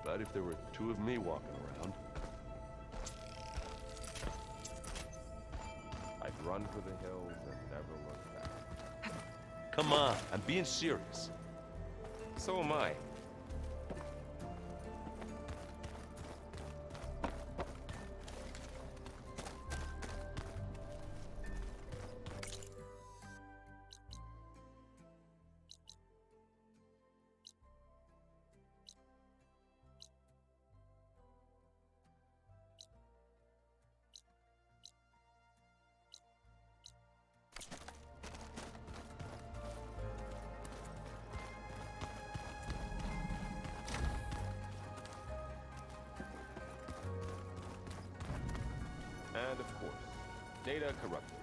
But if there were two of me walking around, I'd run for the hills and never look back. Come on, I'm being serious. So am I. And of course, data corrupted.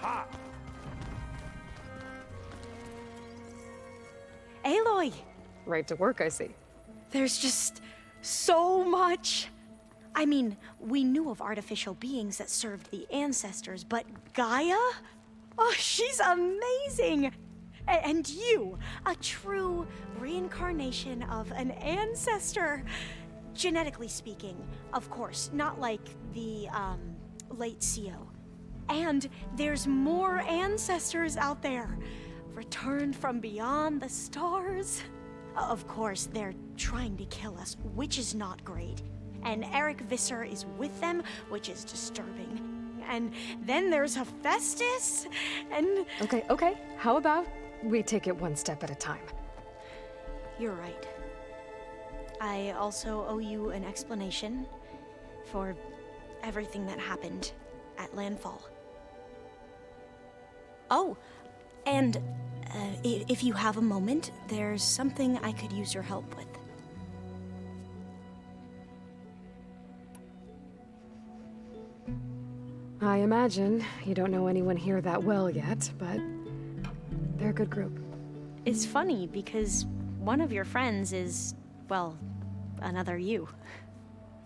Ha! Aloy! Right to work, I see. There's just so much. I mean, we knew of artificial beings that served the ancestors, but Gaia? Oh, she's amazing! And you, a true reincarnation of an ancestor. Genetically speaking, of course, not like the, late CO. And there's more ancestors out there, returned from beyond the stars. Of course, they're trying to kill us, which is not great. And Eric Visser is with them, which is disturbing. And then there's Hephaestus, and... Okay. How about we take it one step at a time? You're right. I also owe you an explanation for everything that happened at Landfall. Oh, and if you have a moment, there's something I could use your help with. I imagine you don't know anyone here that well yet, but they're a good group. It's funny because one of your friends is, well, another you.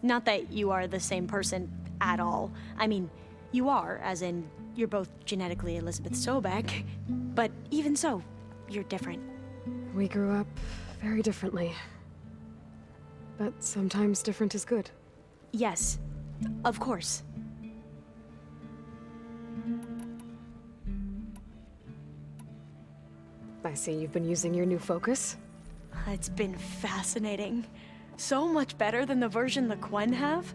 Not that you are the same person at all. I mean, you are, as in, you're both genetically Elizabeth Sobek, but even so, you're different. We grew up very differently. But sometimes different is good. Yes, of course. I see you've been using your new focus. It's been fascinating. So much better than the version the Quen have.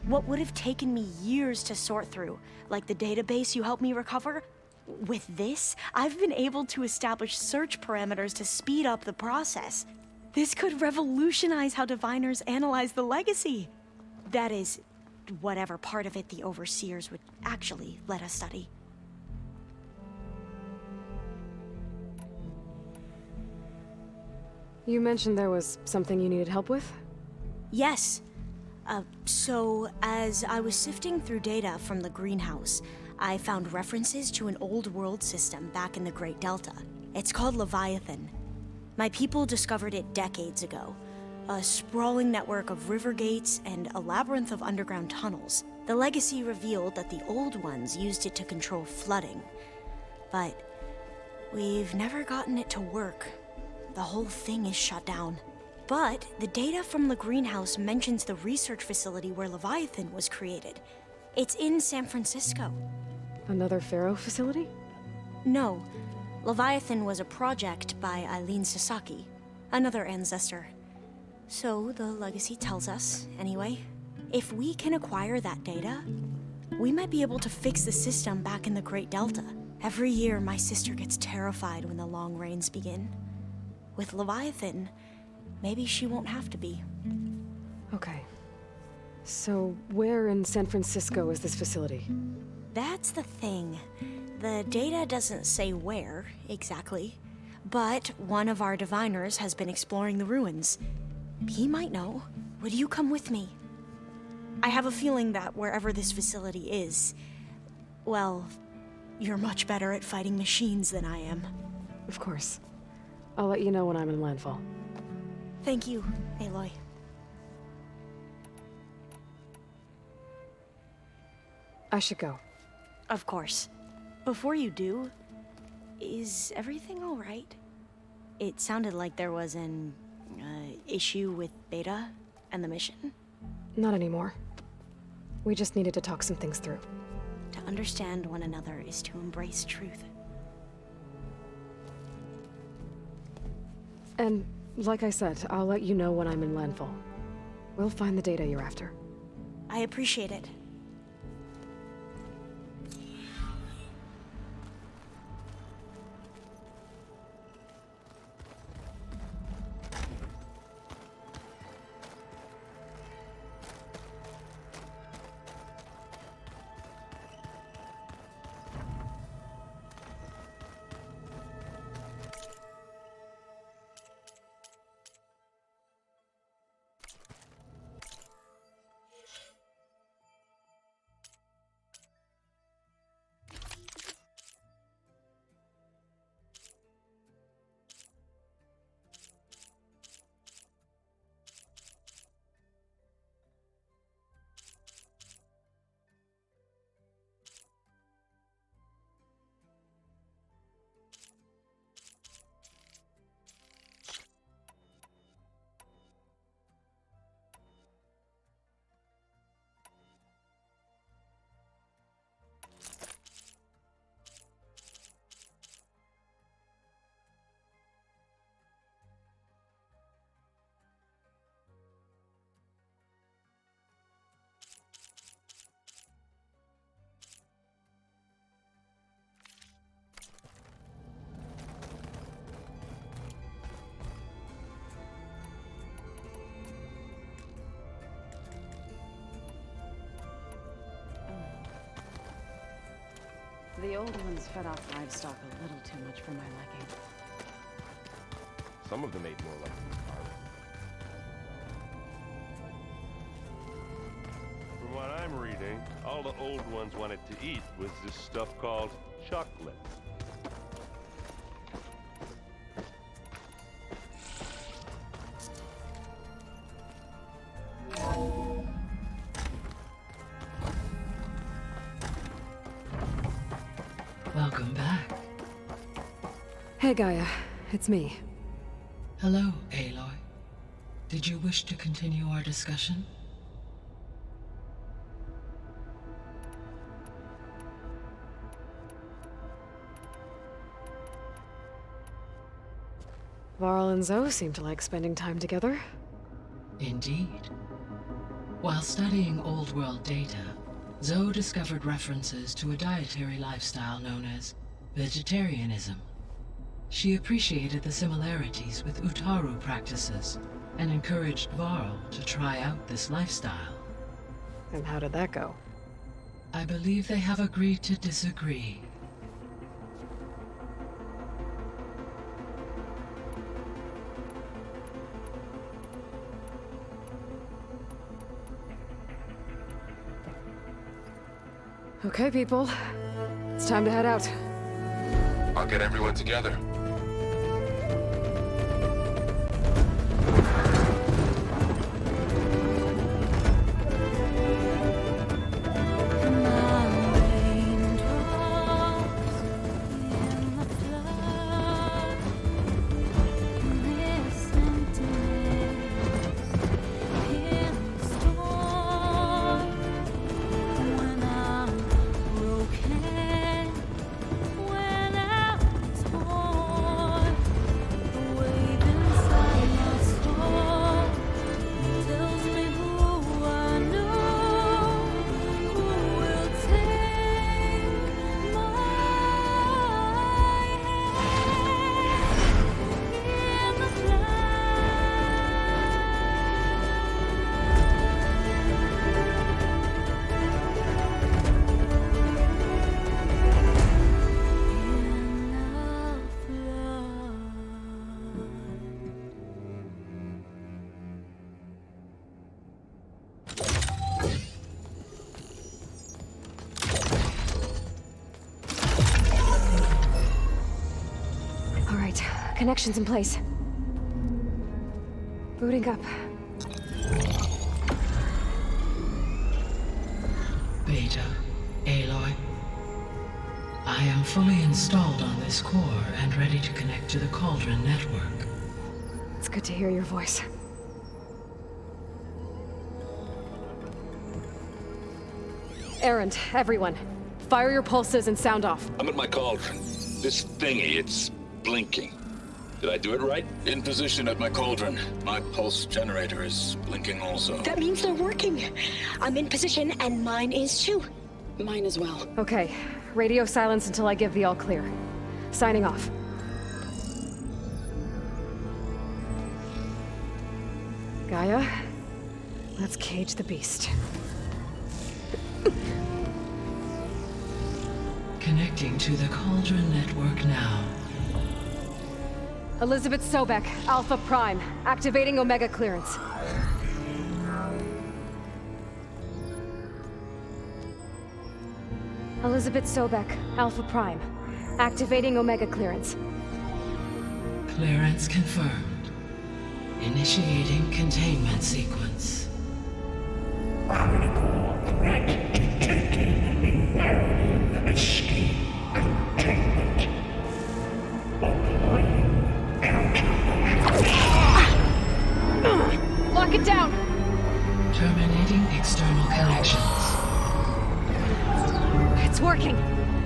What would have taken me years to sort through, like the database you helped me recover, with this, I've been able to establish search parameters to speed up the process. This could revolutionize how diviners analyze the legacy. That is, whatever part of it the overseers would actually let us study. You mentioned there was something you needed help with? Yes. So, as I was sifting through data from the greenhouse, I found references to an old world system back in the Great Delta. It's called Leviathan. My people discovered it decades ago. A sprawling network of river gates and a labyrinth of underground tunnels. The legacy revealed that the old ones used it to control flooding. But we've never gotten it to work. The whole thing is shut down. But the data from the greenhouse mentions the research facility where Leviathan was created. It's in San Francisco. Another Pharaoh facility? No. Leviathan was a project by Eileen Sasaki, another ancestor. So the legacy tells us, anyway, if we can acquire that data, we might be able to fix the system back in the Great Delta. Every year, my sister gets terrified when the long rains begin. With Leviathan, maybe she won't have to be. Okay. So, where in San Francisco is this facility? That's the thing. The data doesn't say where, exactly. But one of our diviners has been exploring the ruins. He might know. Would you come with me? I have a feeling that wherever this facility is, well, you're much better at fighting machines than I am. Of course. I'll let you know when I'm in landfall. Thank you, Aloy. I should go. Of course. Before you do, is everything all right? It sounded like there was an issue with Beta and the mission. Not anymore. We just needed to talk some things through. To understand one another is to embrace truth. And, like I said, I'll let you know when I'm in landfall. We'll find the data you're after. I appreciate it. The old ones fed off livestock a little too much for my liking. Some of them ate more like the From what I'm reading, all the old ones wanted to eat was this stuff called chocolate. Welcome back. Hey, Gaia. It's me. Hello, Aloy. Did you wish to continue our discussion? Varl and Zoe seem to like spending time together. Indeed. While studying old world data, Zoe discovered references to a dietary lifestyle known as vegetarianism. She appreciated the similarities with Utaru practices and encouraged Varl to try out this lifestyle. And how did that go? I believe they have agreed to disagree. Okay, people. It's time to head out. I'll get everyone together. When I'm Connections in place. Booting up. Beta, Aloy. I am fully installed on this core and ready to connect to the Cauldron network. It's good to hear your voice. Errand, everyone. Fire your pulses and sound off. I'm at my cauldron. This thingy, it's blinking. Did I do it right? In position at my cauldron. My pulse generator is blinking also. That means they're working. I'm in position, and mine is too. Mine as well. Okay. Radio silence until I give the all clear. Signing off. Gaia, let's cage the beast. Connecting to the Cauldron network now. Elizabeth Sobek, Alpha Prime, activating Omega clearance. Elizabeth Sobek, Alpha Prime, activating Omega clearance. Clearance confirmed. Initiating containment sequence. Critical threat detected. Imperative escape containment. Applying countermeasures. Lock it down! Terminating external connections. It's working!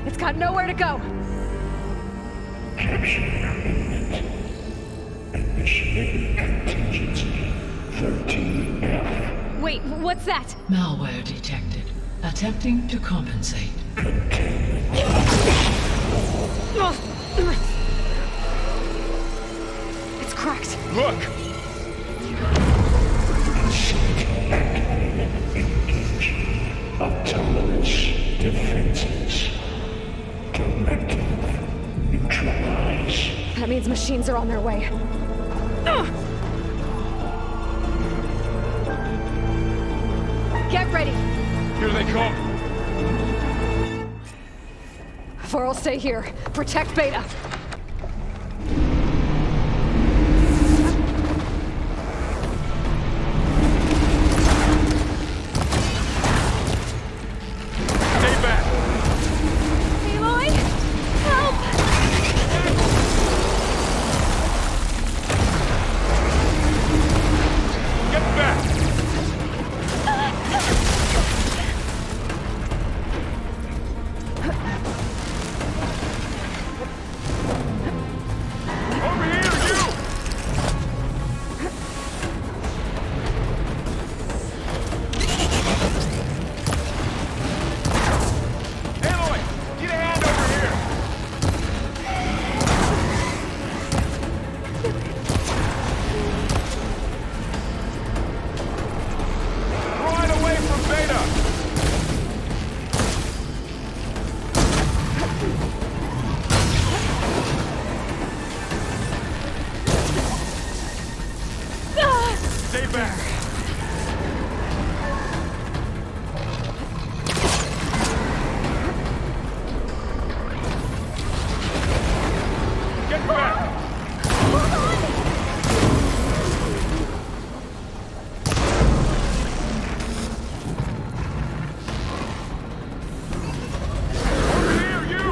It's got nowhere to go! Capture imminent. Initiating contingency 13F. Wait, what's that? Malware detected. Attempting to compensate. It's cracked. Look! Engaging autonomous defenses. Directive neutralize. That means machines are on their way. Get ready! Here they come! Vor'll stay here. Protect Beta. Stay back! Aloy! Help! Get back! Over here, you! Aloy, get a hand over here! Right away from Beta! Stay back! Get back! Over here, you!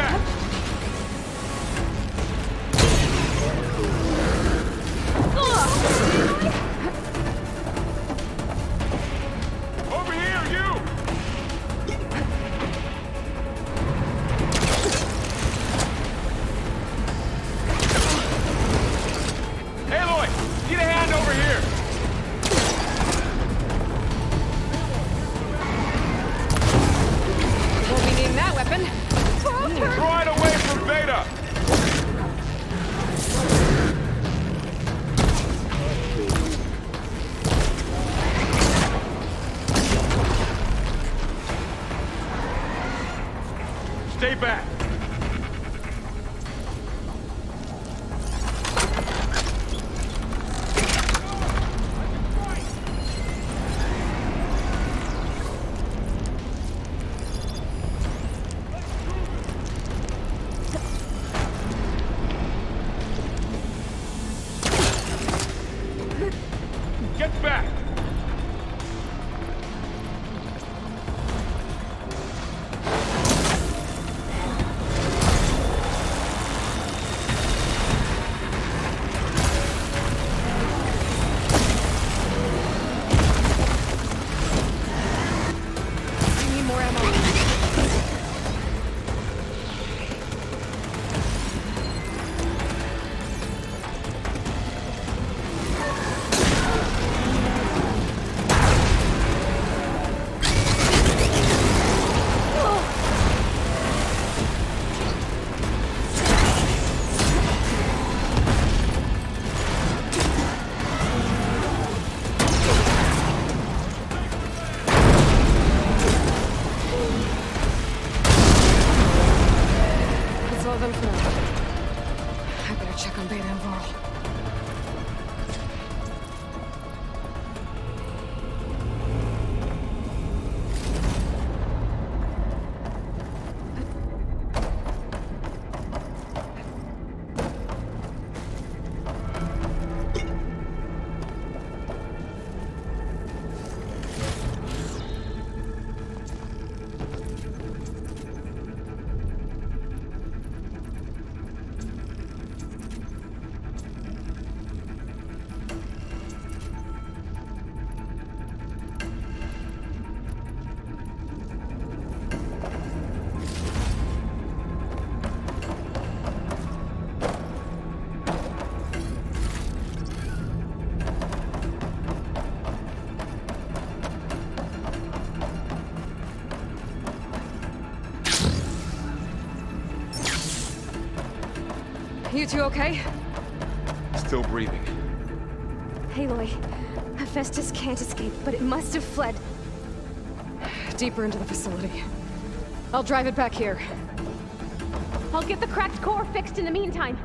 back! Over here, you! Aloy! Need a hand over here! Won't be needing that weapon. Throw it away from Beta! Stay back! Get back! I need more ammo. That's all of them for now. I better check on Beta and Varl. You two okay? Still breathing. Aloy, Hephaestus can't escape, but it must have fled. Deeper into the facility. I'll drive it back here. I'll get the cracked core fixed in the meantime.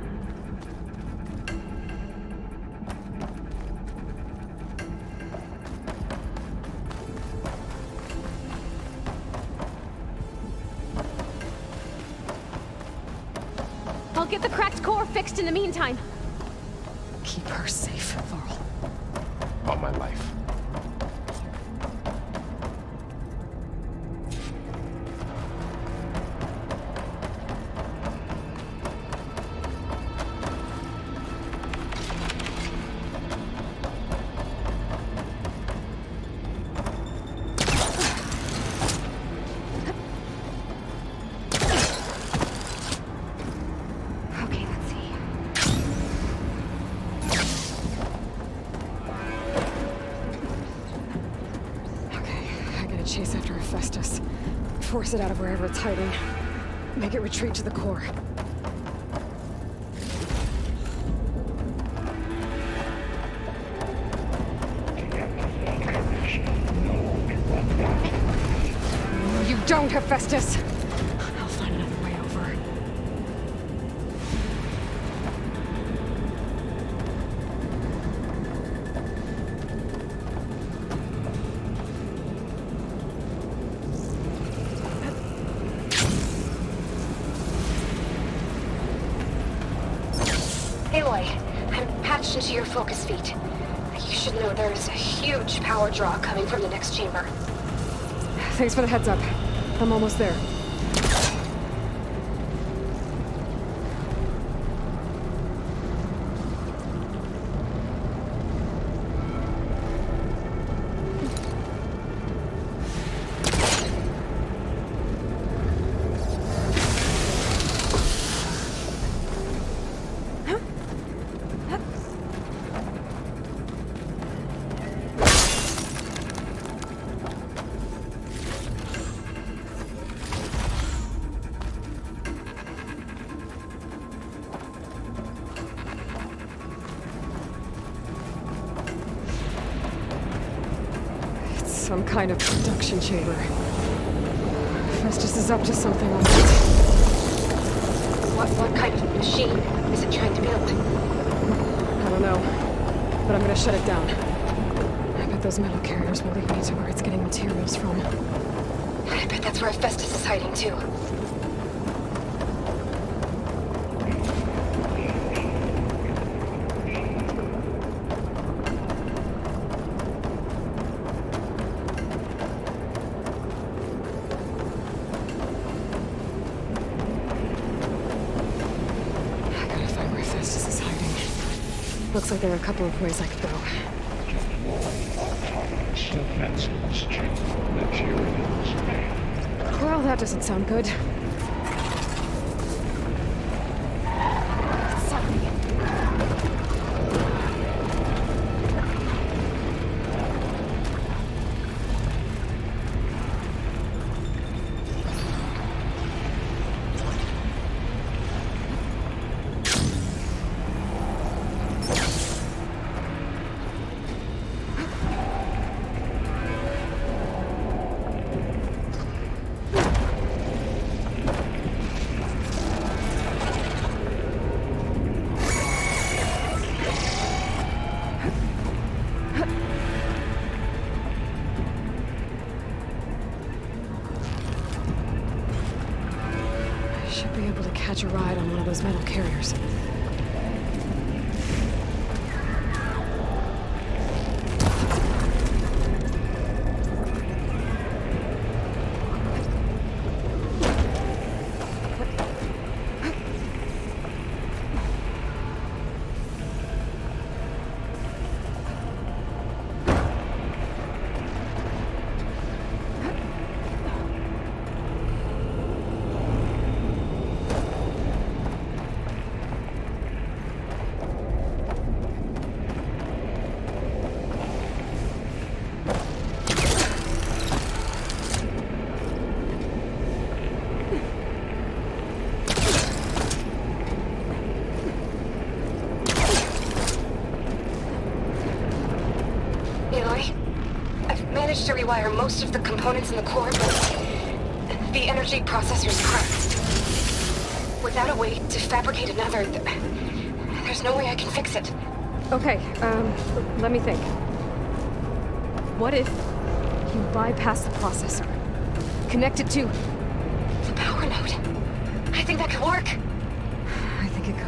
I'll get the cracked core fixed in the meantime. Keep her safe, Varl. On my life. Okay, let's see. Okay, I gotta chase after Hephaestus. Force it out of wherever it's hiding. Make it retreat to the core. You don't, Hephaestus! I'll find another way over. Aloy, I'm patched into your focus feed. You should know there's a huge power draw coming from the next chamber. Thanks for the heads up. I'm almost there. Some kind of production chamber. Festus is up to something on What kind of machine is it trying to build? I don't know, but I'm gonna shut it down. I bet those metal carriers will lead me to where it's getting materials from. I bet that's where Festus is hiding too. Looks like there are a couple of ways I could go. Defenses, materials. Well, that doesn't sound good. Should be able to catch a ride on one of those metal carriers. Aloy, I've managed to rewire most of the components in the core, but the energy processor's cracked. Without a way to fabricate another, there's no way I can fix it. Okay, let me think. What if you bypass the processor? Connect it to... The power node. I think that could work. I think it could.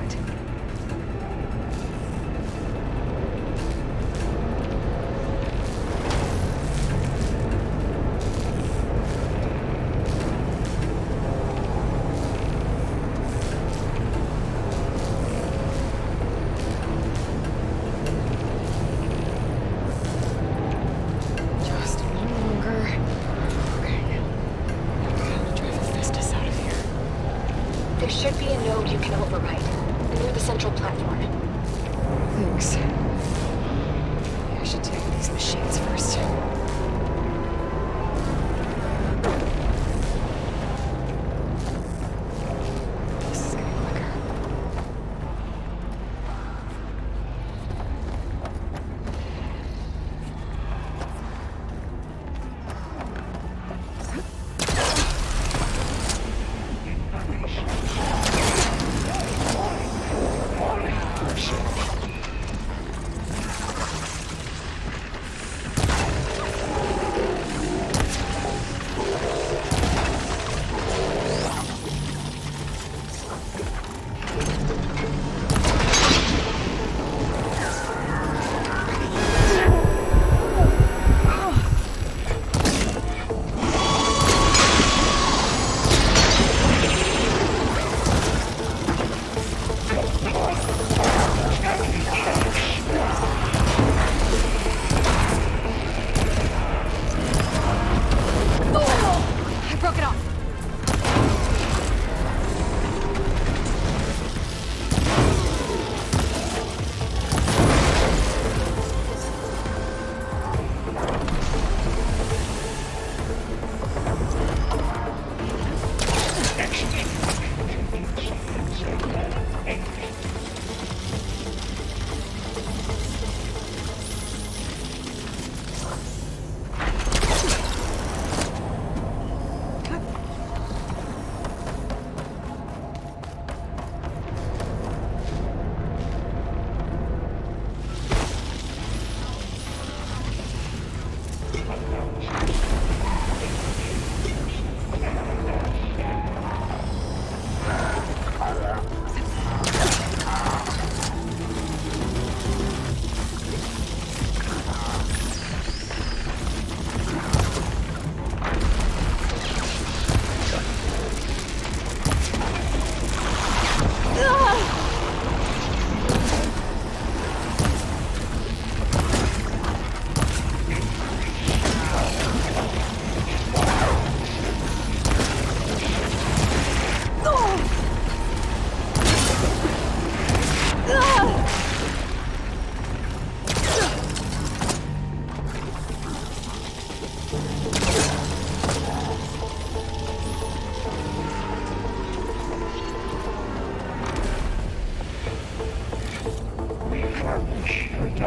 There should be a node you can override, near the central platform. Thanks. I should take these machines first. This is getting quicker.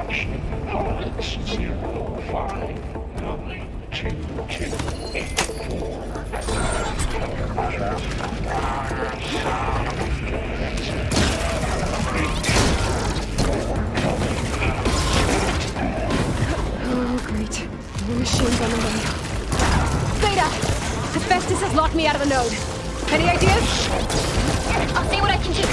Extraction pods 059284. Oh, great. More machines on the way. Zeta! Hephaestus has locked me out of the node. Any ideas? I'll see what I can do.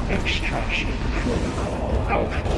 Extraction protocol Alpha.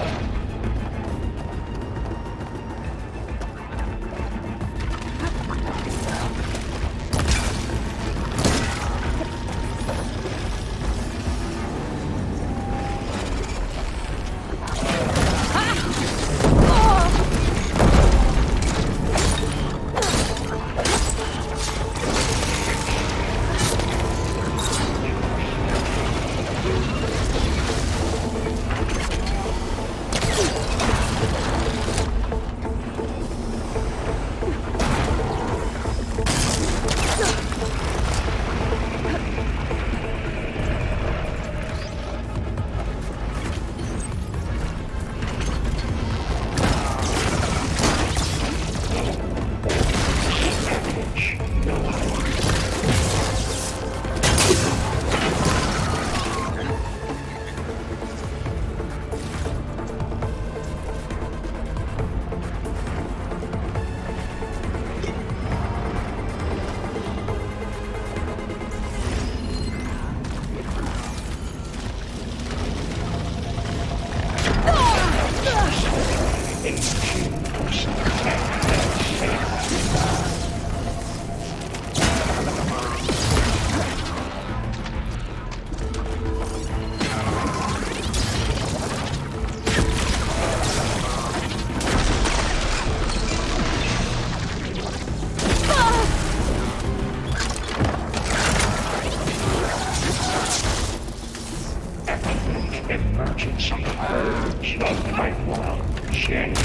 Emergency purge of pipeline Gen.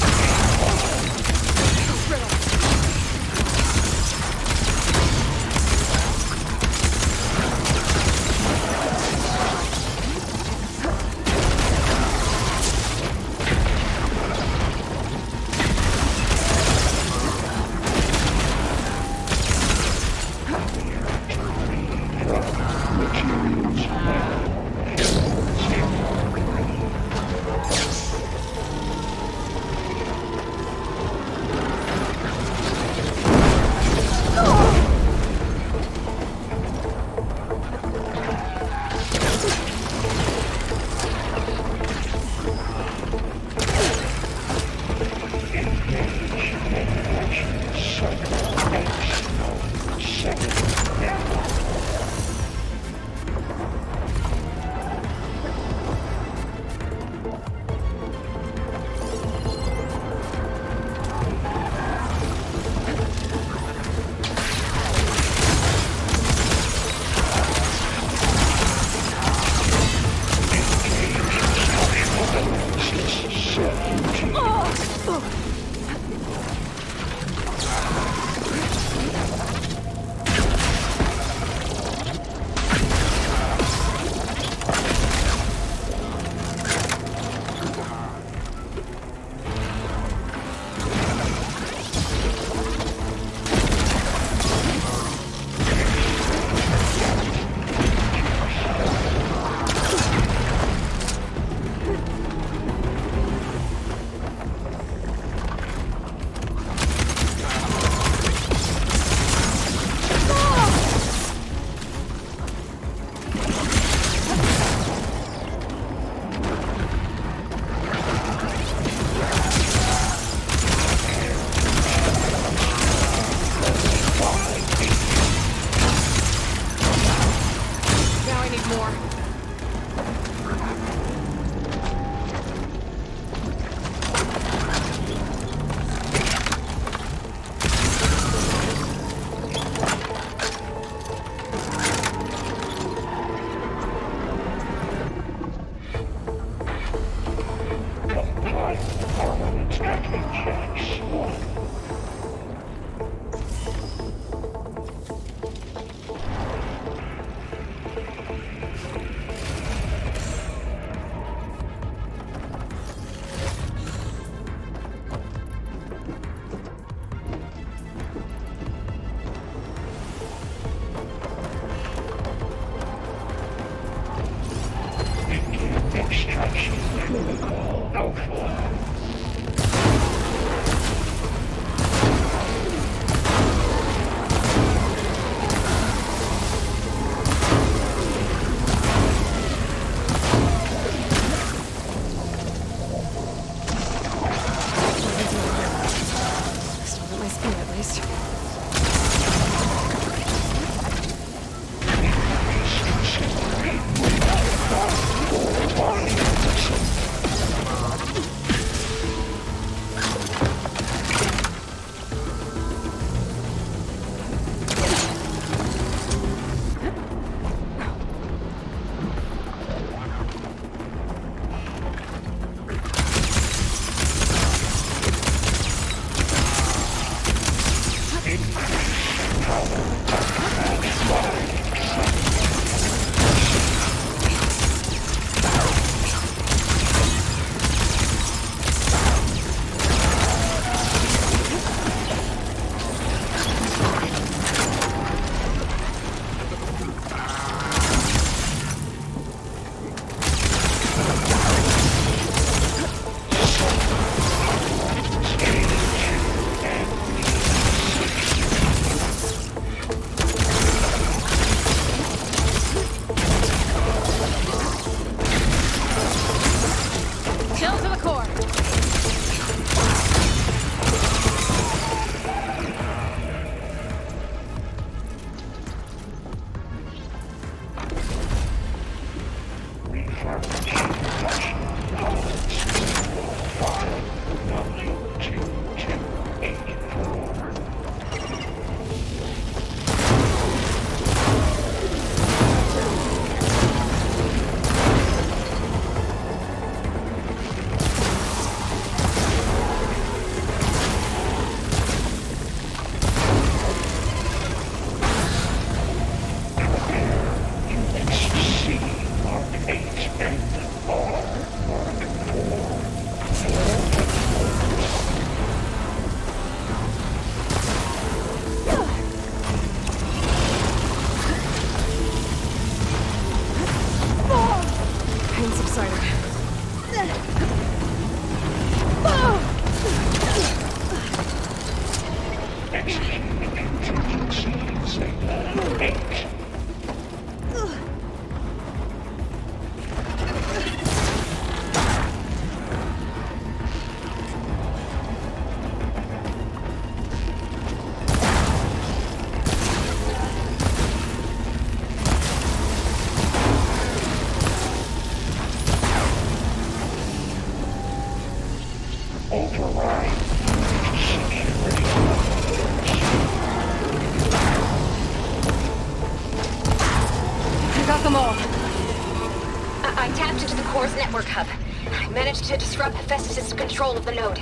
network hub. I managed to disrupt Hephaestus' control of the node.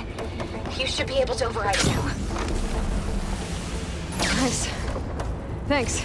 You should be able to override it now. Nice. Thanks.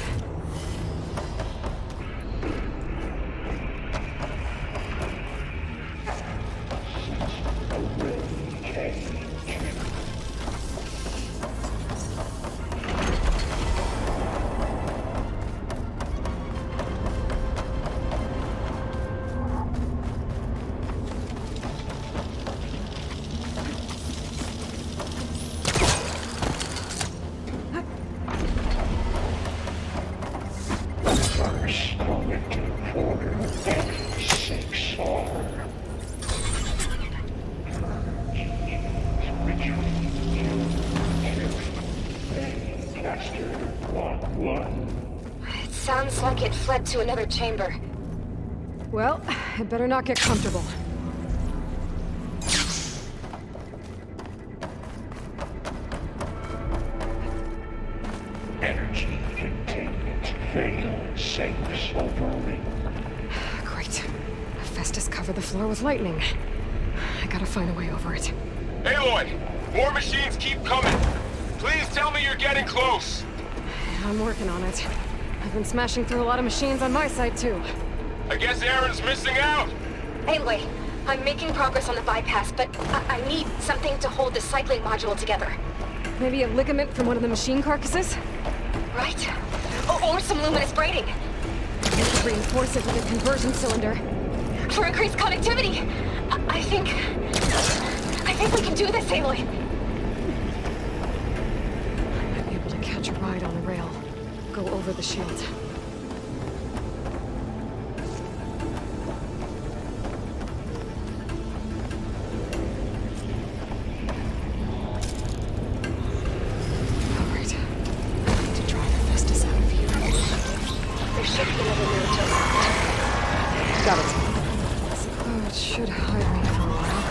It sounds like it fled to another chamber. Well, it better not get comfortable. Energy containment failed. Sinks overring. Great. Hephaestus covered the floor with lightning. I gotta find a way over it. Aloy! More machines keep coming! Please tell me you're getting close! I'm working on it. I've been smashing through a lot of machines on my side, too. I guess Aaron's missing out! Anyway, I'm making progress on the bypass, but I need something to hold the cycling module together. Maybe a ligament from one of the machine carcasses? Right? Or some luminous braiding. We could reinforce it with a conversion cylinder. For increased connectivity! I think we can do this, Aloy. I might be able to catch a ride on the rail. Go over the shield. Alright. I need to drive Hephaestus out of here. There should be another node to unlock. Got it. This cloud should hide me for a while.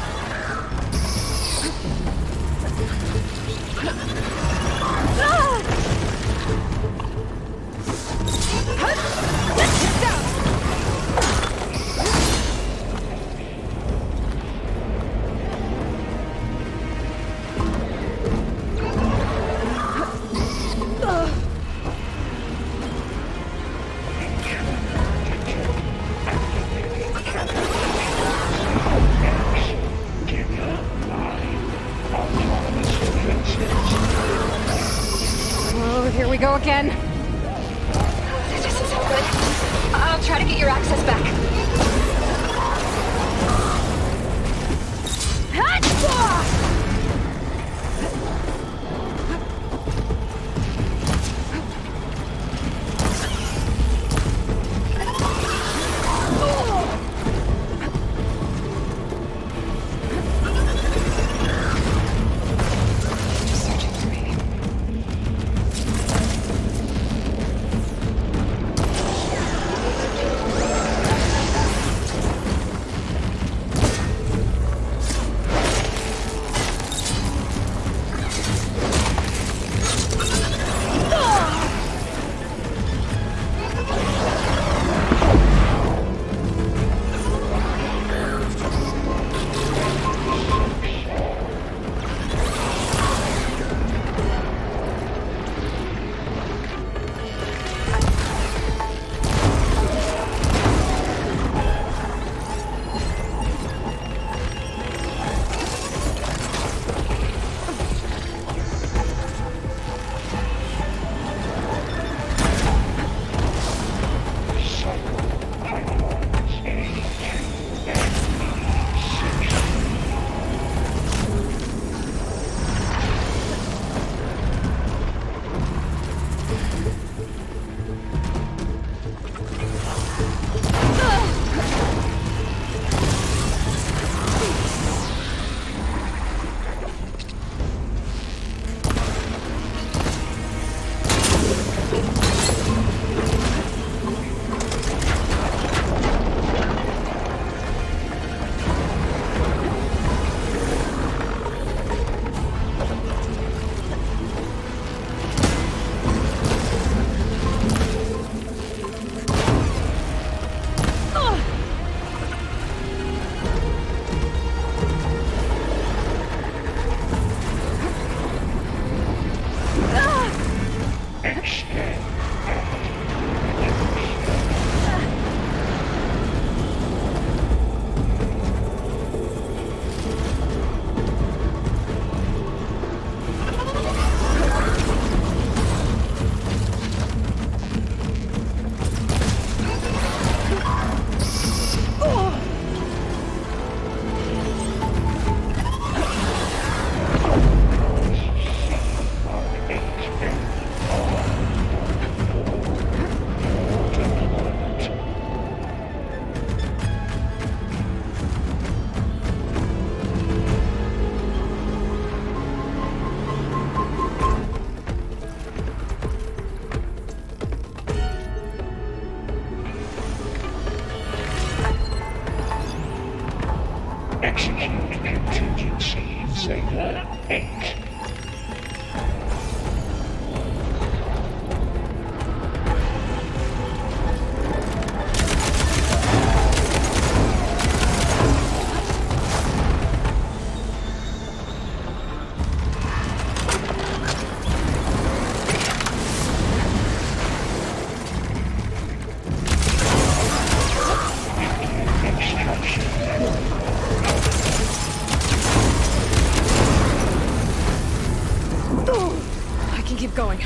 Oh, here we go again. This doesn't sound good. I'll try to get your access back. Searching for me. can keep going.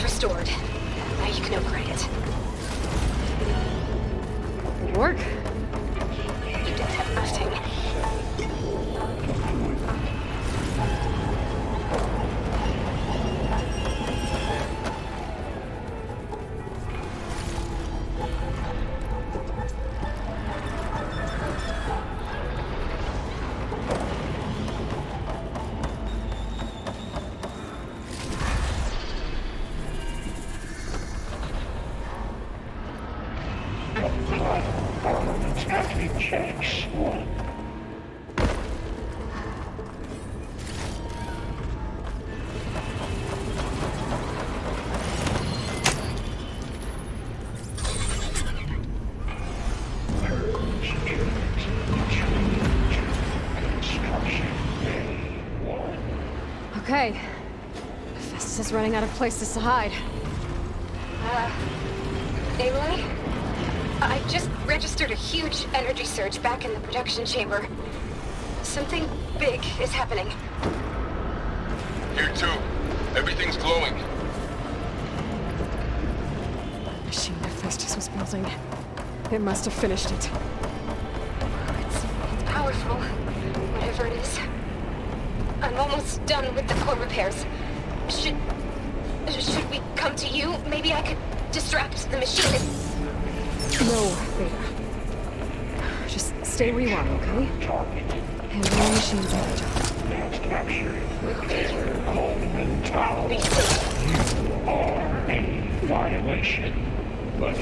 Restored. Now you can upgrade it. Work? You did have nothing. Checks. Okay. Festus is running out of places to hide. Aloy? I just registered a huge energy surge back in the production chamber. Something big is happening. Here too. Everything's glowing. The machine that Festus was building. It must have finished it. It's powerful, whatever it is. I'm almost done with the core repairs. Should we come to you? Maybe I could distract the machine. No, Beta. Just stay where you are, okay? Target. Handle your machine better. That's captured. Coleman Tower. You are a violation. But...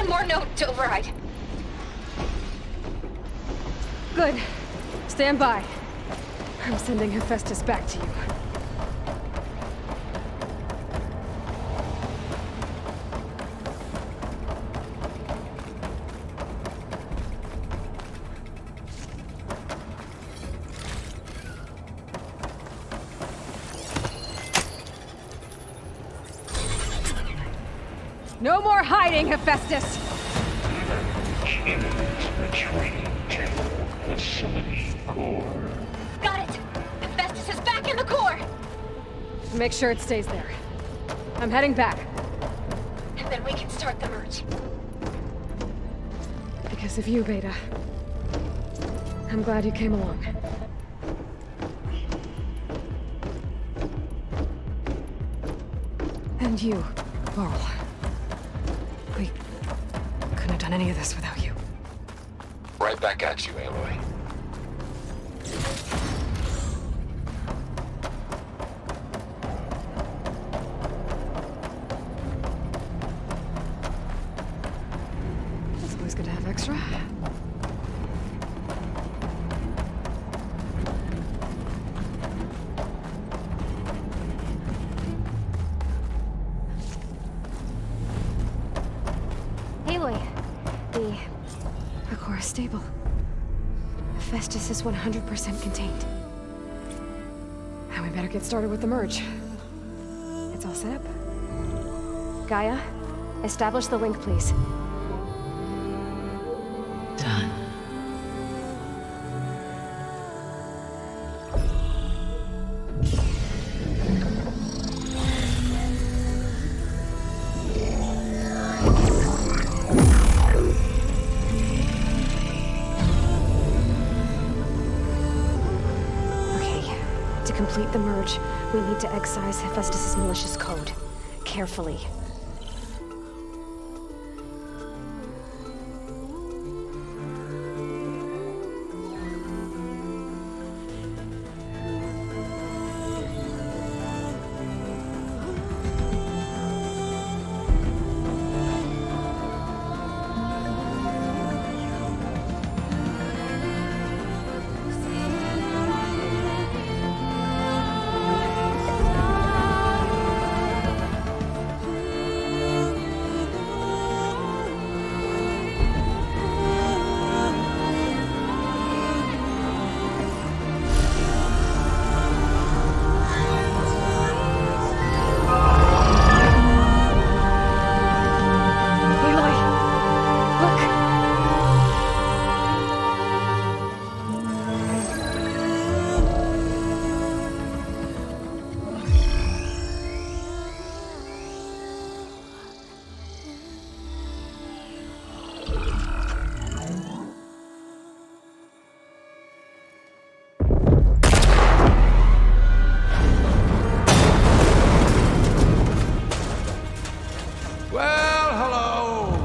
one more node to override. Good. Stand by. I'm sending Hephaestus back to you. No more hiding, Hephaestus! The training temple facility core. Got it! Hephaestus is back in the core! Make sure it stays there. I'm heading back. And then we can start the merge. Because of you, Beta. I'm glad you came along. And you, Laurel. We couldn't have done any of this without you. Right back at you, Aloy. It's always good to have extra. Aloy, The core is stable. Hephaestus is 100% contained. Now we better get started with the merge. It's all set up. Gaia, establish the link, please. Done. To complete the merge, we need to excise Hephaestus' malicious code. Carefully.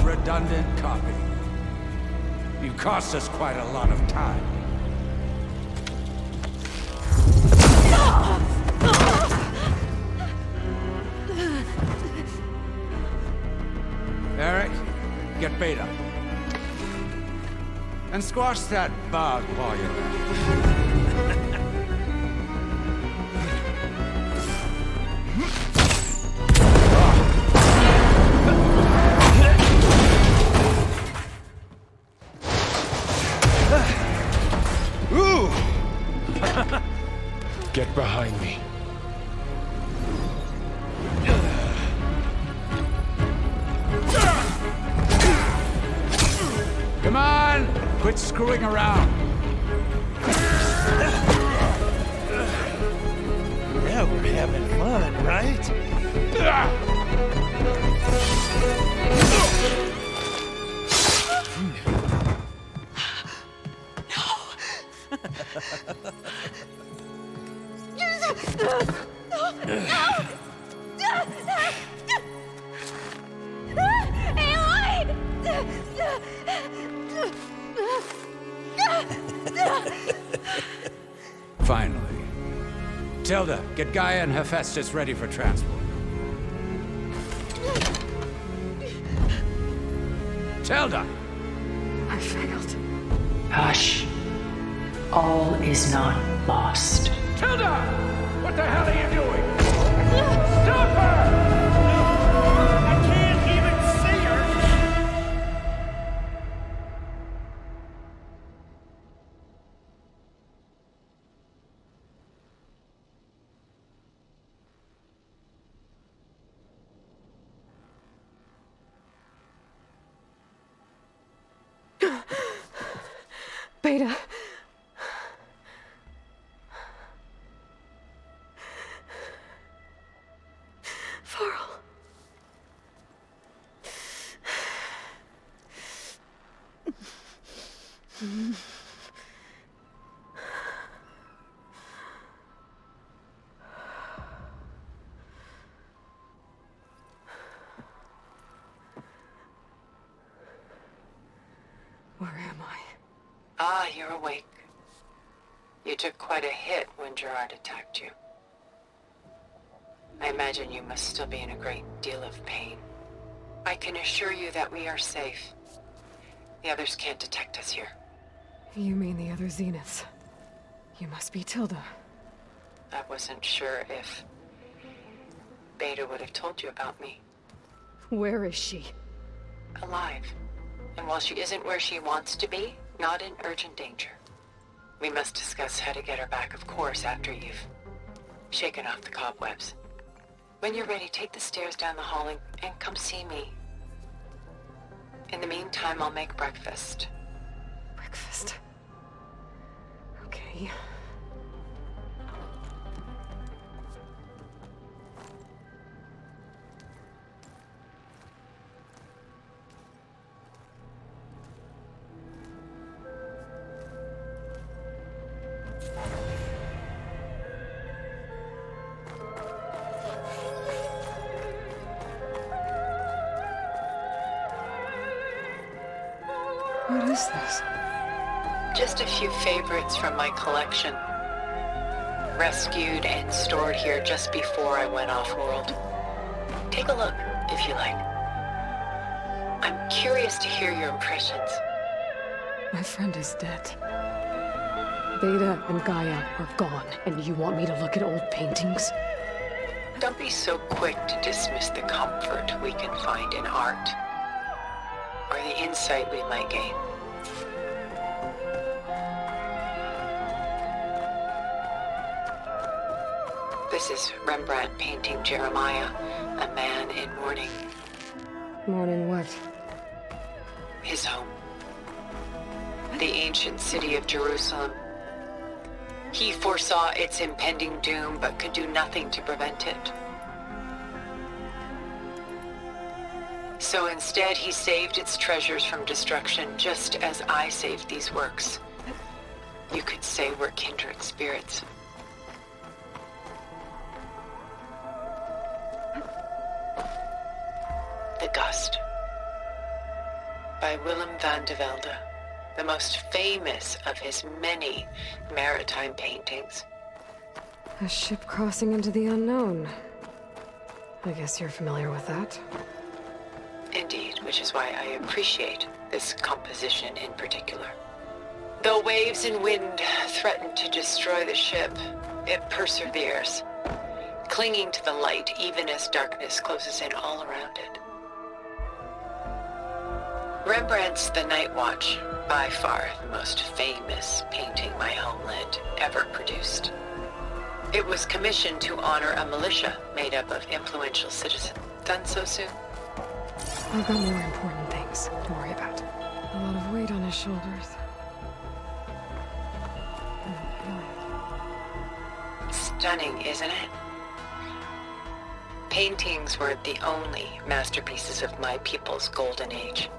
Redundant copy. You cost us quite a lot of time. Eric, get Beta. And squash that bug while you're at it. Get behind me. Come on! Quit screwing around. Yeah, we're having fun, right? Finally. Tilda, get Gaia and Hephaestus ready for transport. Tilda! I failed. Hush. All is not lost. Tilda! What the hell are you doing? Stop her! I can't even see her! Beta. Farrell. Where am I? Ah, you're awake. You took quite a hit when Gerard attacked you. I imagine you must still be in a great deal of pain. I can assure you that we are safe. The others can't detect us here. You mean the other Zeniths? You must be Tilda. I wasn't sure if Beta would have told you about me. Where is she? Alive. And while she isn't where she wants to be, not in urgent danger. We must discuss how to get her back, of course, after you've shaken off the cobwebs. When you're ready, take the stairs down the hall and come see me. In the meantime, I'll make breakfast. Breakfast. Okay. What is this? Just a few favorites from my collection. Rescued and stored here just before I went off-world. Take a look, if you like. I'm curious to hear your impressions. My friend is dead. Beta and Gaia are gone, and you want me to look at old paintings? Don't be so quick to dismiss the comfort we can find in art, or the insight we might gain. This is Rembrandt painting Jeremiah, a man in mourning. Mourning what? His home. The ancient city of Jerusalem. He foresaw its impending doom, but could do nothing to prevent it. So instead, he saved its treasures from destruction, just as I saved these works. You could say we're kindred spirits. The Gust, by Willem van de Velde, the most famous of his many maritime paintings. A ship crossing into the unknown. I guess you're familiar with that. Indeed, which is why I appreciate this composition in particular. Though waves and wind threaten to destroy the ship, it perseveres, clinging to the light even as darkness closes in all around it. Rembrandt's The Night Watch, by far the most famous painting my homeland ever produced. It was commissioned to honor a militia made up of influential citizens. Done so soon? I've got more important things to worry about. A lot of weight on his shoulders. Stunning, isn't it? Paintings weren't the only masterpieces of my people's golden age.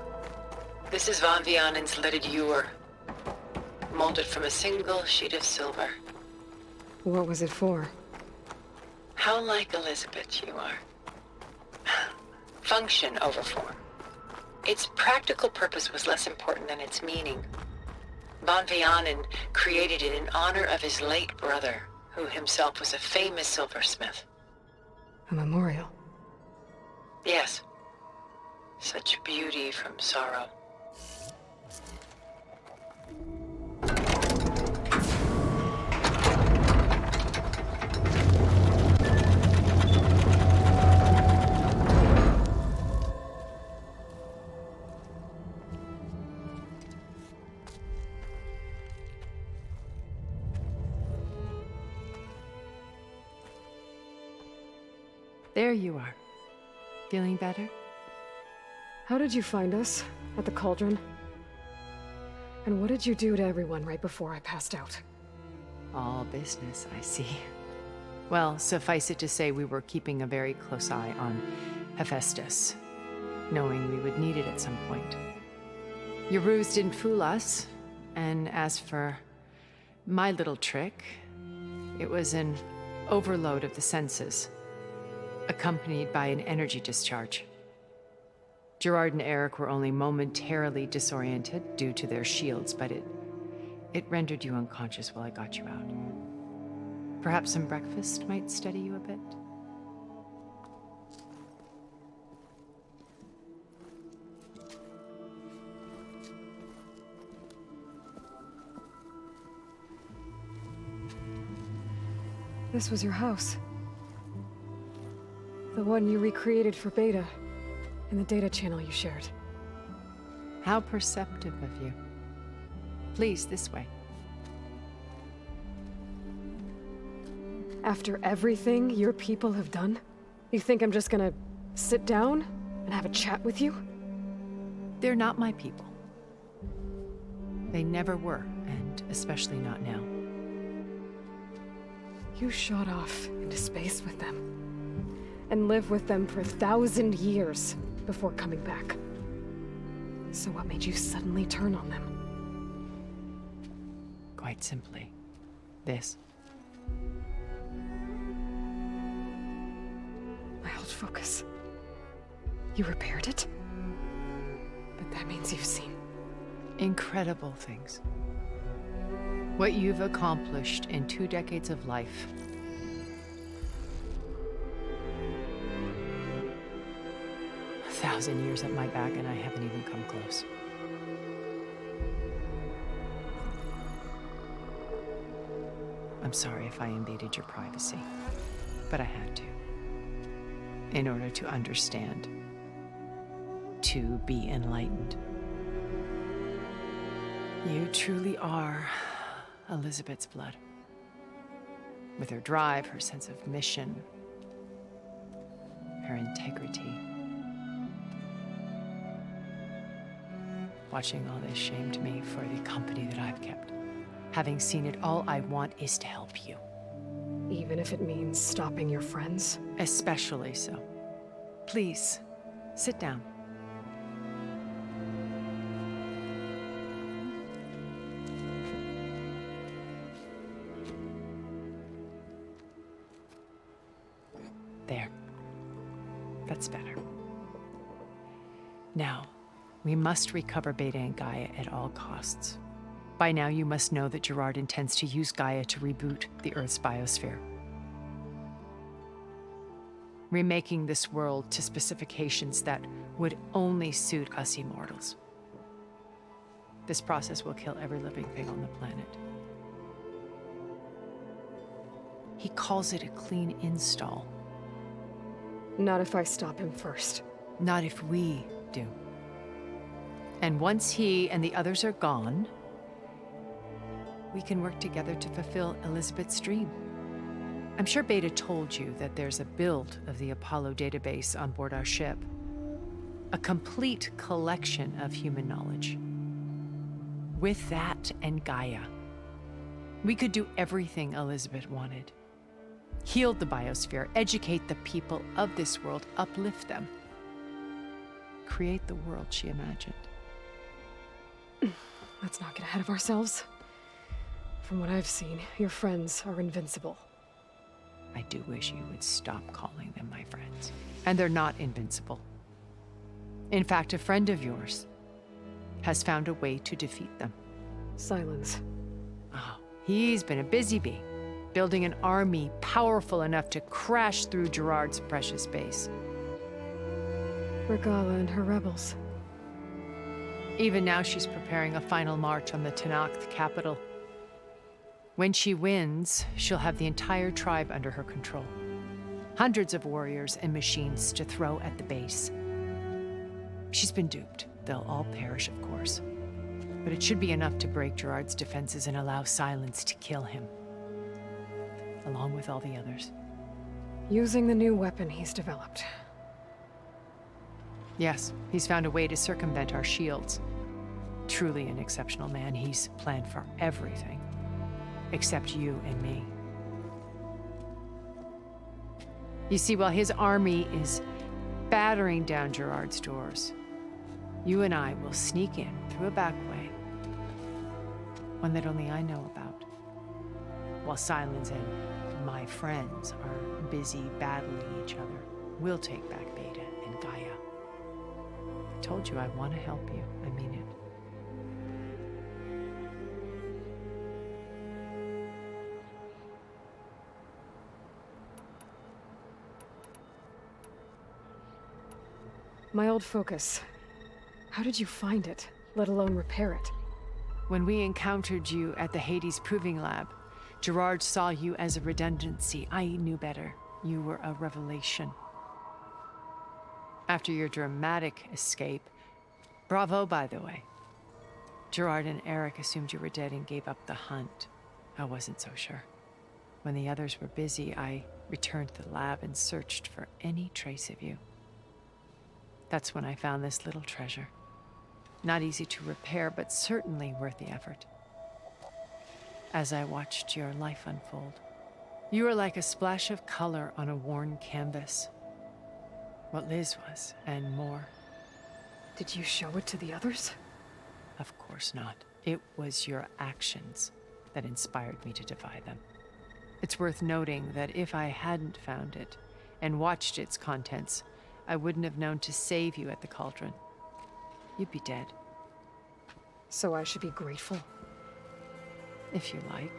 This is Van Vianen's leaded ewer, molded from a single sheet of silver. What was it for? How like Elizabeth you are. Function over form. Its practical purpose was less important than its meaning. Van Vianen created it in honor of his late brother, who himself was a famous silversmith. A memorial? Yes. Such beauty from sorrow. There you are. Feeling better? How did you find us? At the cauldron? And what did you do to everyone right before I passed out? All business, I see. Well, suffice it to say we were keeping a very close eye on Hephaestus, knowing we would need it at some point. Your ruse didn't fool us, and as for my little trick, it was an overload of the senses, accompanied by an energy discharge. Gerard and Eric were only momentarily disoriented due to their shields, but it rendered you unconscious while I got you out. Perhaps some breakfast might steady you a bit? This was your house. The one you recreated for Beta, in the data channel you shared. How perceptive of you. Please, this way. After everything your people have done, you think I'm just gonna sit down and have a chat with you? They're not my people. They never were, and especially not now. You shot off into space with them, and lived with them for 1,000 years before coming back. So what made you suddenly turn on them? Quite simply, this. My old focus. You repaired it? But that means you've seen incredible things. What you've accomplished in 2 decades of life. A 1,000 years at my back, and I haven't even come close. I'm sorry if I invaded your privacy, but I had to. In order to understand. To be enlightened. You truly are Elizabeth's blood. With her drive, her sense of mission, her integrity. Watching all this shamed me for the company that I've kept. Having seen it, all I want is to help you. Even if it means stopping your friends? Especially so. Please, sit down. There. That's better. Now, we must recover Beta and Gaia at all costs. By now, you must know that Gerard intends to use Gaia to reboot the Earth's biosphere. Remaking this world to specifications that would only suit us immortals. This process will kill every living thing on the planet. He calls it a clean install. Not if I stop him first. Not if we do. And once he and the others are gone, we can work together to fulfill Elizabeth's dream. I'm sure Beta told you that there's a build of the Apollo database on board our ship. A complete collection of human knowledge. With that and Gaia, we could do everything Elizabeth wanted. Heal the biosphere, educate the people of this world, uplift them. Create the world she imagined. Let's not get ahead of ourselves. From what I've seen, your friends are invincible. I do wish you would stop calling them my friends. And they're not invincible. In fact, a friend of yours has found a way to defeat them. Silence. Oh, he's been a busy bee, building an army powerful enough to crash through Gerard's precious base. Regala and her rebels. Even now, she's preparing a final march on the Tenakth capital. When she wins, she'll have the entire tribe under her control. Hundreds of warriors and machines to throw at the base. She's been duped. They'll all perish, of course. But it should be enough to break Gerard's defenses and allow Silence to kill him. Along with all the others. Using the new weapon he's developed. Yes, he's found a way to circumvent our shields. Truly an exceptional man. He's planned for everything. Except you and me. You see, while his army is battering down Gerard's doors, you and I will sneak in through a back way. One that only I know about. While Silence and my friends are busy battling each other, we'll take back Beta and Gaia. I told you I want to help you. I mean it. My old focus. How did you find it, let alone repair it? When we encountered you at the Hades Proving Lab, Gerard saw you as a redundancy. I knew better. You were a revelation. After your dramatic escape, bravo, by the way. Gerard and Eric assumed you were dead and gave up the hunt. I wasn't so sure. When the others were busy, I returned to the lab and searched for any trace of you. That's when I found this little treasure. Not easy to repair, but certainly worth the effort. As I watched your life unfold, you were like a splash of color on a worn canvas. What Liz was, and more. Did you show it to the others? Of course not. It was your actions that inspired me to defy them. It's worth noting that if I hadn't found it and watched its contents, I wouldn't have known to save you at the cauldron. You'd be dead. So I should be grateful? If you like.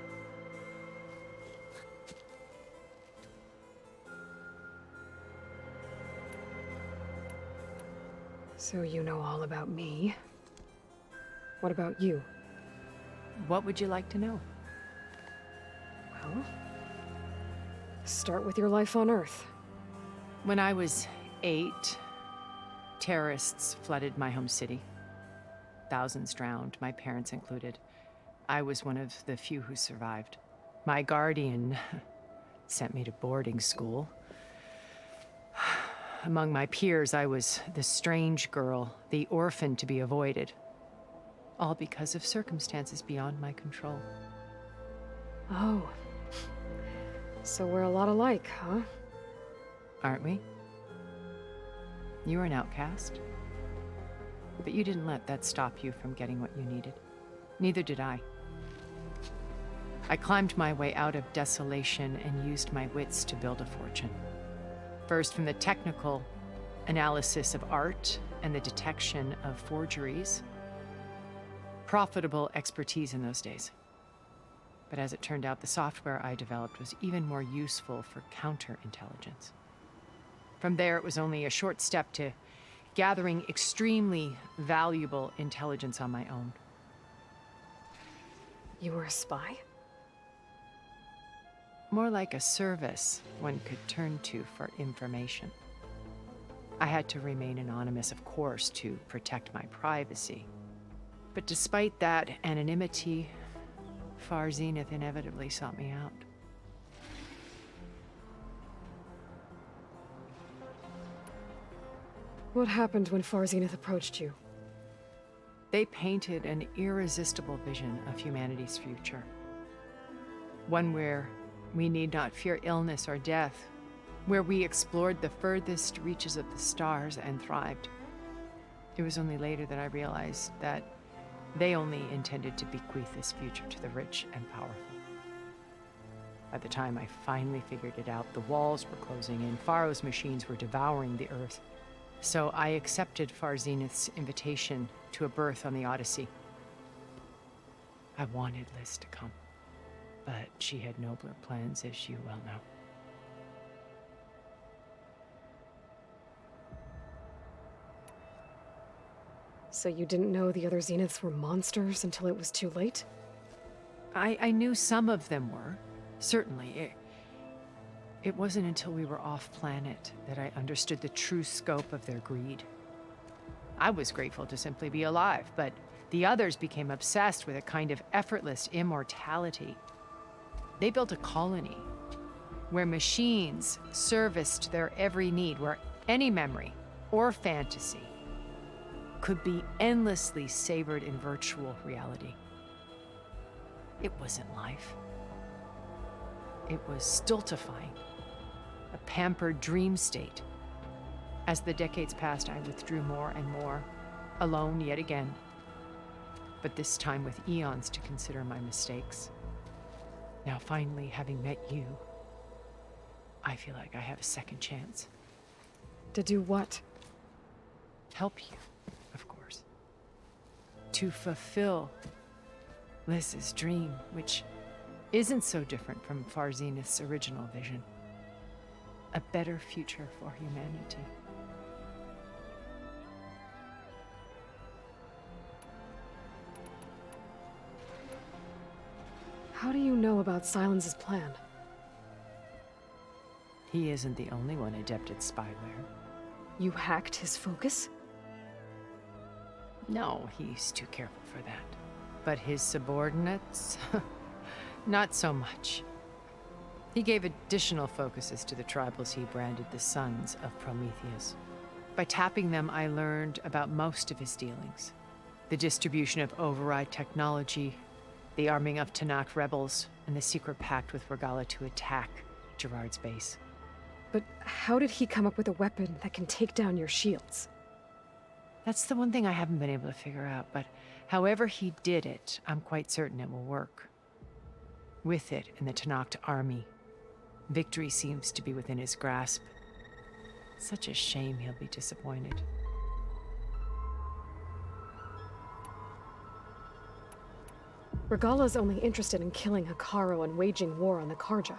So you know all about me. What about you? What would you like to know? Well, start with your life on Earth. When I was 8, terrorists flooded my home city. Thousands drowned, my parents included. I was one of the few who survived. My guardian sent me to boarding school. Among my peers, I was the strange girl, the orphan to be avoided. All because of circumstances beyond my control. Oh. So we're a lot alike, huh? Aren't we? You were an outcast. But you didn't let that stop you from getting what you needed. Neither did I. I climbed my way out of desolation and used my wits to build a fortune. First, from the technical analysis of art and the detection of forgeries. Profitable expertise in those days. But as it turned out, the software I developed was even more useful for counterintelligence. From there, it was only a short step to gathering extremely valuable intelligence on my own. You were a spy? More like a service one could turn to for information. I had to remain anonymous, of course, to protect my privacy. But despite that anonymity, Far Zenith inevitably sought me out. What happened when Far Zenith approached you? They painted an irresistible vision of humanity's future. One where we need not fear illness or death, where we explored the furthest reaches of the stars and thrived. It was only later that I realized that they only intended to bequeath this future to the rich and powerful. By the time I finally figured it out, the walls were closing in, Pharaoh's machines were devouring the earth. So I accepted Far Zenith's invitation to a berth on the Odyssey. I wanted Liz to come, but she had nobler plans, as you well know. So you didn't know the other Zeniths were monsters until it was too late? I knew some of them were, certainly. It wasn't until we were off-planet that I understood the true scope of their greed. I was grateful to simply be alive, but the others became obsessed with a kind of effortless immortality. They built a colony where machines serviced their every need, where any memory or fantasy could be endlessly savored in virtual reality. It wasn't life. It was stultifying, a pampered dream state. As the decades passed, I withdrew more and more, alone yet again, but this time with eons to consider my mistakes. Now finally, having met you, I feel like I have a second chance. To do what? Help you, of course. To fulfill Liz's dream, which isn't so different from Far Zenith's original vision. A better future for humanity. How do you know about Silence's plan? He isn't the only one adept at spyware. You hacked his focus? No, he's too careful for that. But his subordinates? Not so much. He gave additional focuses to the tribals he branded the Sons of Prometheus. By tapping them, I learned about most of his dealings. The distribution of override technology, the arming of Tanakh rebels, and the secret pact with Regala to attack Gerard's base. But how did he come up with a weapon that can take down your shields? That's the one thing I haven't been able to figure out, but however he did it, I'm quite certain it will work. With it and the Tanakh army, victory seems to be within his grasp. Such a shame he'll be disappointed. Regala's only interested in killing Hekarro and waging war on the Karja.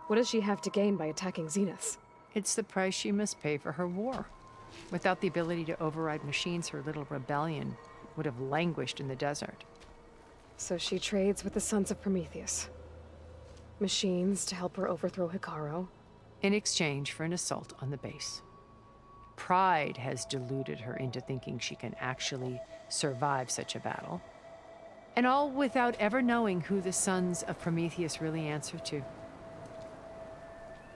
What does she have to gain by attacking Zeniths? It's the price she must pay for her war. Without the ability to override machines, her little rebellion would have languished in the desert. So she trades with the Sons of Prometheus. Machines to help her overthrow Hekarro. In exchange for an assault on the base. Pride has deluded her into thinking she can actually survive such a battle. And all without ever knowing who the Sons of Prometheus really answer to.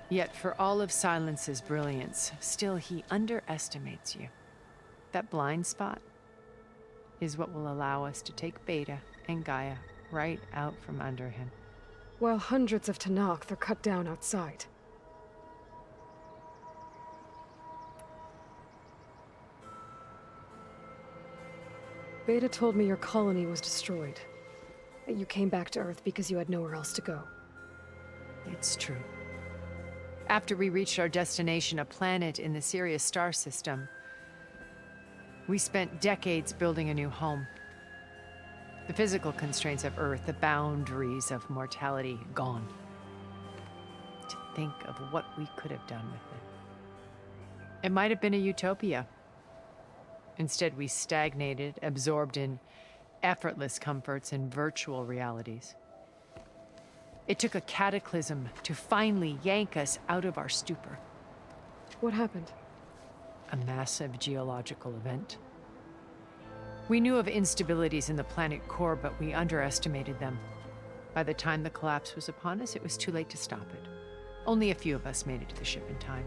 Yet for all of Silence's brilliance, still he underestimates you. That blind spot is what will allow us to take Beta and Gaia right out from under him. While hundreds of Tanakh are cut down outside. Beta told me your colony was destroyed. That you came back to Earth because you had nowhere else to go. It's true. After we reached our destination, a planet in the Sirius star system, we spent decades building a new home. The physical constraints of Earth, the boundaries of mortality, gone. To think of what we could have done with it. It might have been a utopia. Instead, we stagnated, absorbed in effortless comforts and virtual realities. It took a cataclysm to finally yank us out of our stupor. What happened? A massive geological event. We knew of instabilities in the planet core, but we underestimated them. By the time the collapse was upon us, it was too late to stop it. Only a few of us made it to the ship in time.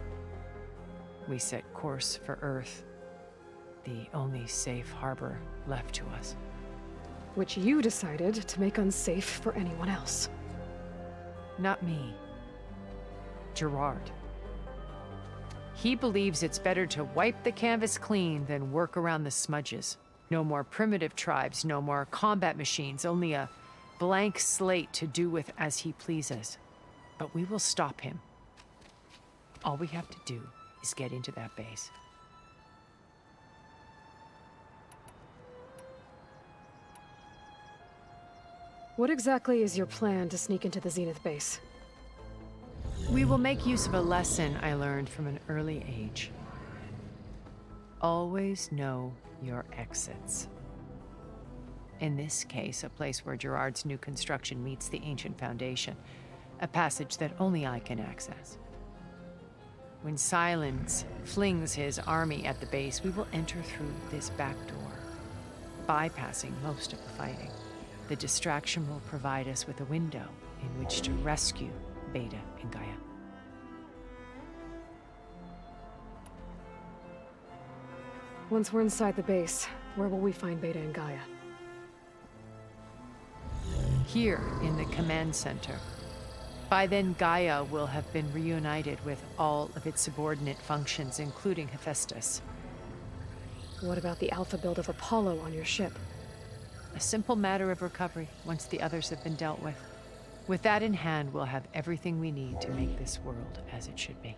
We set course for Earth, the only safe harbor left to us. Which you decided to make unsafe for anyone else. Not me. Gerard. He believes it's better to wipe the canvas clean than work around the smudges. No more primitive tribes, no more combat machines, only a blank slate to do with as he pleases. But we will stop him. All we have to do is get into that base. What exactly is your plan to sneak into the Zenith base? We will make use of a lesson I learned from an early age. always know your exits. In this case, a place where Gerard's new construction meets the ancient foundation, a passage that only I can access. When Silence flings his army at the base, we will enter through this back door, bypassing most of the fighting. The distraction will provide us with a window in which to rescue Beta and Gaia. Once we're inside the base, where will we find Beta and Gaia? Here in the command center. By then, Gaia will have been reunited with all of its subordinate functions, including Hephaestus. What about the alpha build of Apollo on your ship? A simple matter of recovery once the others have been dealt with. With that in hand, we'll have everything we need to make this world as it should be.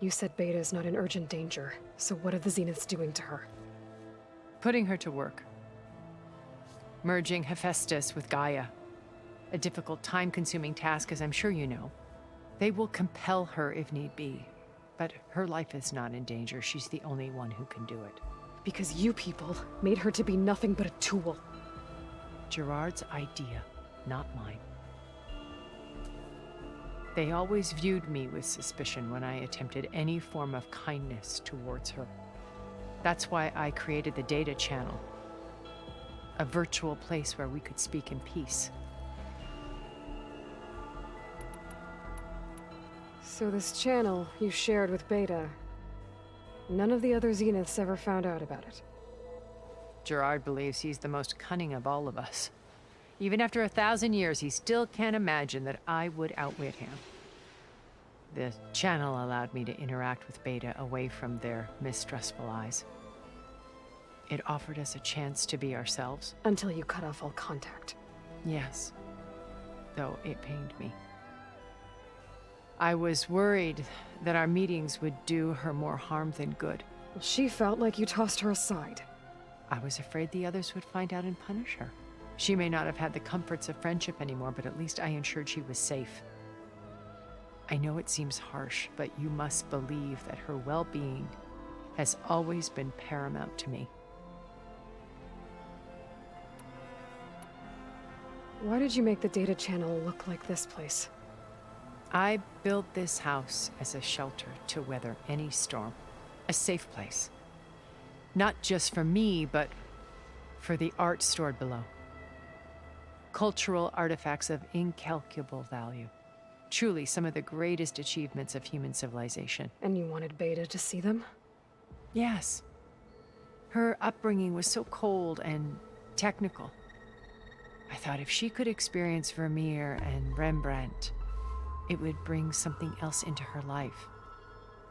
You said Beta is not in urgent danger, so what are the Zeniths doing to her? Putting her to work. Merging Hephaestus with Gaia. A difficult, time-consuming task, as I'm sure you know. They will compel her if need be. But her life is not in danger. She's the only one who can do it. Because you people made her to be nothing but a tool. Gerard's idea, not mine. They always viewed me with suspicion when I attempted any form of kindness towards her. That's why I created the data channel. A virtual place where we could speak in peace. So this channel you shared with Beta, none of the other Zeniths ever found out about it. Gerard believes he's the most cunning of all of us. Even after 1,000 years, he still can't imagine that I would outwit him. The channel allowed me to interact with Beta away from their mistrustful eyes. It offered us a chance to be ourselves. Until you cut off all contact. Yes, though it pained me. I was worried that our meetings would do her more harm than good. Well, she felt like you tossed her aside. I was afraid the others would find out and punish her. She may not have had the comforts of friendship anymore, but at least I ensured she was safe. I know it seems harsh, but you must believe that her well-being has always been paramount to me. Why did you make the data channel look like this place? I built this house as a shelter to weather any storm. A safe place. Not just for me, but for the art stored below. Cultural artifacts of incalculable value. Truly some of the greatest achievements of human civilization. And you wanted Beta to see them? Yes. Her upbringing was so cold and technical. I thought if she could experience Vermeer and Rembrandt, it would bring something else into her life.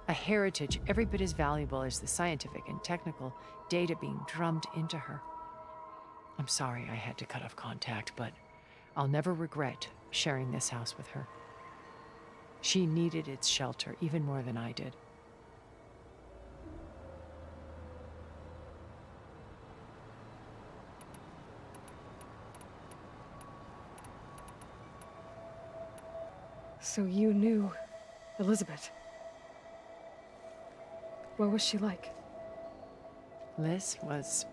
A heritage every bit as valuable as the scientific and technical data being drummed into her. I'm sorry I had to cut off contact, but I'll never regret sharing this house with her. She needed its shelter even more than I did. So you knew Elizabeth. What was she like? Liz was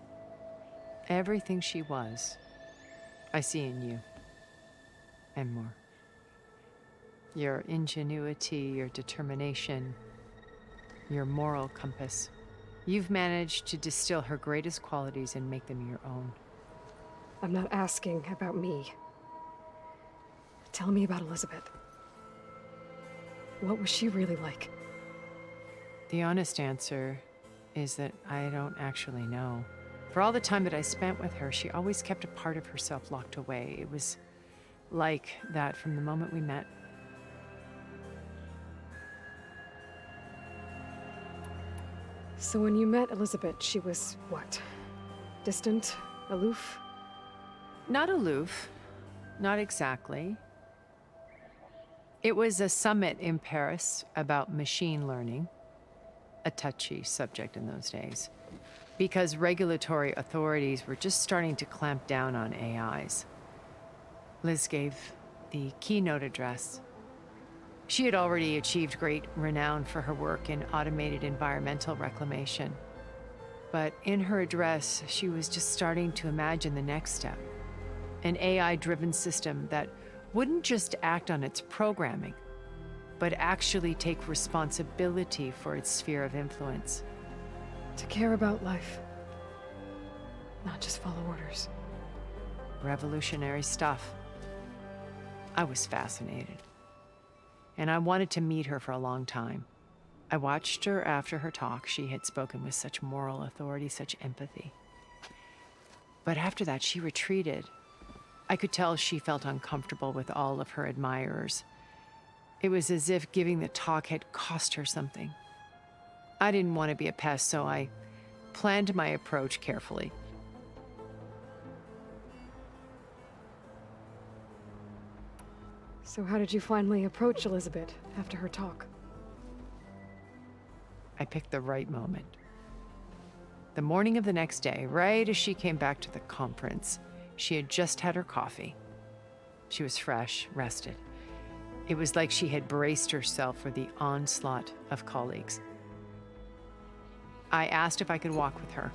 everything she was. I see in you. And more. Your ingenuity, your determination, your moral compass. You've managed to distill her greatest qualities and make them your own. I'm not asking about me. Tell me about Elizabeth. What was she really like? The honest answer is that I don't actually know. For all the time that I spent with her, she always kept a part of herself locked away. It was like that from the moment we met. So when you met Elizabeth, she was what? Distant? Aloof? Not aloof. Not exactly. It was a summit in Paris about machine learning. A touchy subject in those days. Because regulatory authorities were just starting to clamp down on AIs. Liz gave the keynote address. She had already achieved great renown for her work in automated environmental reclamation. But in her address, she was just starting to imagine the next step. An AI-driven system that wouldn't just act on its programming, but actually take responsibility for its sphere of influence. To care about life, not just follow orders. Revolutionary stuff. I was fascinated. And I wanted to meet her for a long time. I watched her after her talk. She had spoken with such moral authority, such empathy. But after that, she retreated. I could tell she felt uncomfortable with all of her admirers. It was as if giving the talk had cost her something. I didn't want to be a pest, so I planned my approach carefully. So how did you finally approach Elizabeth after her talk? I picked the right moment. The morning of the next day, right as she came back to the conference, she had just had her coffee. She was fresh, rested. It was like she had braced herself for the onslaught of colleagues. I asked if I could walk with her,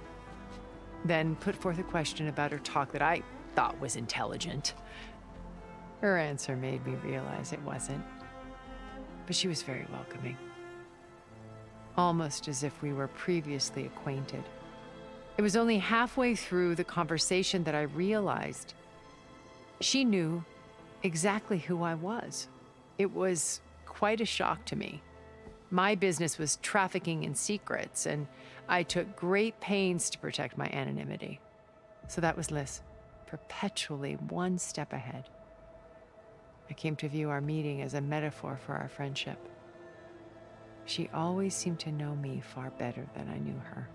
then put forth a question about her talk that I thought was intelligent. Her answer made me realize it wasn't, but she was very welcoming. Almost as if we were previously acquainted. It was only halfway through the conversation that I realized she knew exactly who I was. It was quite a shock to me. My business was trafficking in secrets, and I took great pains to protect my anonymity. So that was Liz, perpetually one step ahead. I came to view our meeting as a metaphor for our friendship. She always seemed to know me far better than I knew her.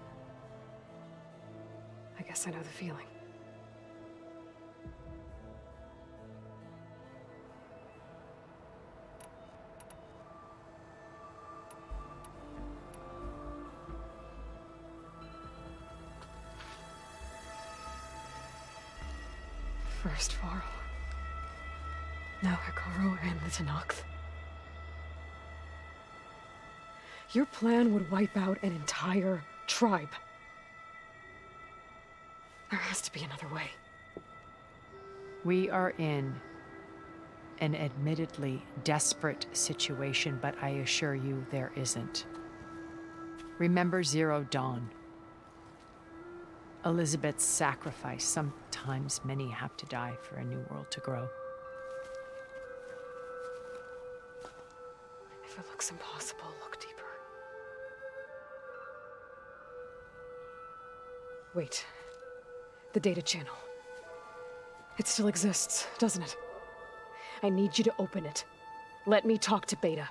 I guess I know the feeling. First Varl. Now Hikaru and the Tenakth. Your plan would wipe out an entire tribe. There has to be another way. We are in an admittedly desperate situation, but I assure you there isn't. Remember Zero Dawn. Elizabeth's sacrifice. Sometimes many have to die for a new world to grow. If it looks impossible, look deeper. Wait. The data channel. It still exists, doesn't it? I need you to open it. Let me talk to Beta.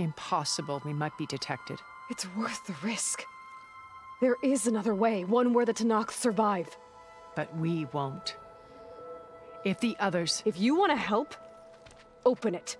Impossible. We might be detected. It's worth the risk. There is another way, one where the Tenakth survive. But we won't. If the others... If you want to help, open it.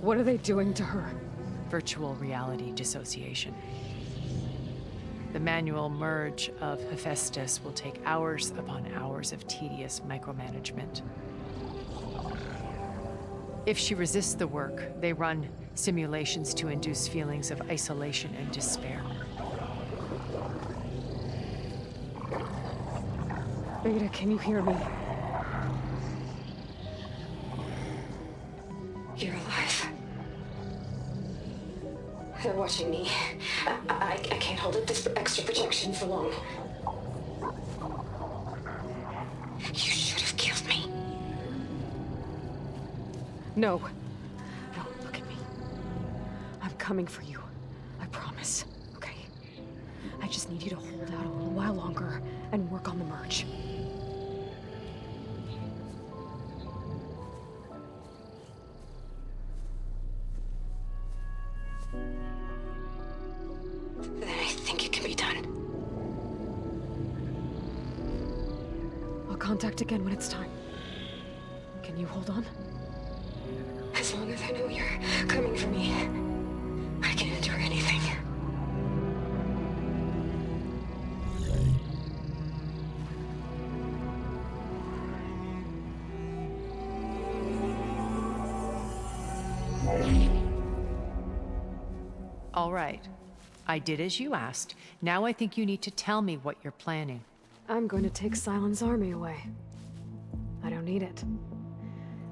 What are they doing to her? Virtual reality dissociation. The manual merge of Hephaestus will take hours upon hours of tedious micromanagement. If she resists the work, they run simulations to induce feelings of isolation and despair. Beta, can you hear me? You're alive. They're watching me. I can't hold up this extra protection for long. You should have killed me. No. No, look at me. I'm coming for you. I promise. just need you to hold out a little while longer and work on the merge. Then I think it can be done. I'll contact again when it's time. Can you hold on? As long as I know you're coming for me, I can endure anything. All right. I did as you asked. Now I think you need to tell me what you're planning. I'm going to take Silent's army away. I don't need it.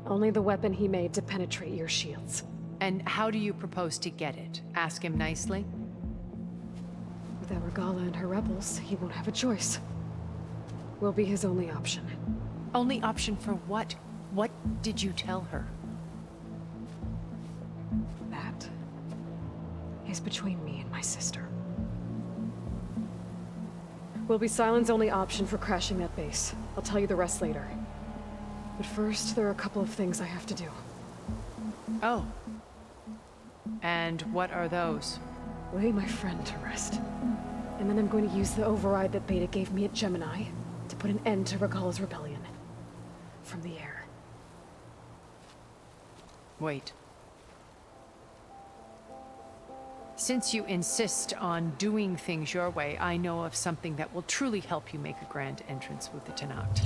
Only the weapon he made to penetrate your shields. And how do you propose to get it? Ask him nicely? Without Regala and her rebels, he won't have a choice. We'll be his only option. Only option for what? What did you tell her? That is between me and my sister. Will be Silent's only option for crashing that base. I'll tell you the rest later. But first, there are a couple of things I have to do. Oh. And what are those? Lay my friend to rest. And then I'm going to use the override that Beta gave me at Gemini to put an end to Regala's rebellion. From the air. Wait. Since you insist on doing things your way, I know of something that will truly help you make a grand entrance with the Tenakth.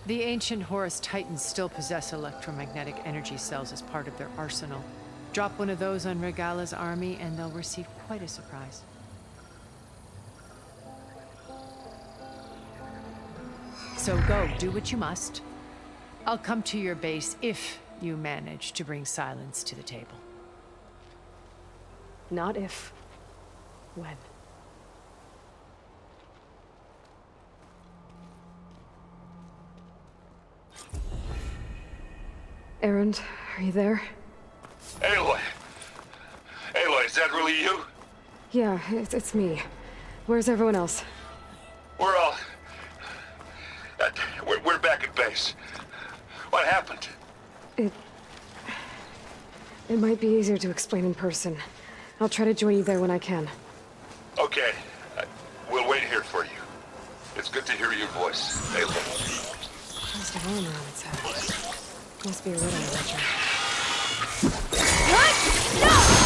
The ancient Horus Titans still possess electromagnetic energy cells as part of their arsenal. Drop one of those on Regala's army and they'll receive quite a surprise. So go, do what you must. I'll come to your base if you manage to bring Silence to the table. Not if. When. Erend, are you there? Aloy! Aloy, is that really you? Yeah, it's me. Where's everyone else? We're all... We're back at base. What happened? It might be easier to explain in person. I'll try to join you there when I can. Okay. We'll wait here for you. It's good to hear your voice, Aloy. There's a worm around its head. Must be a riddle, Roger. What? No!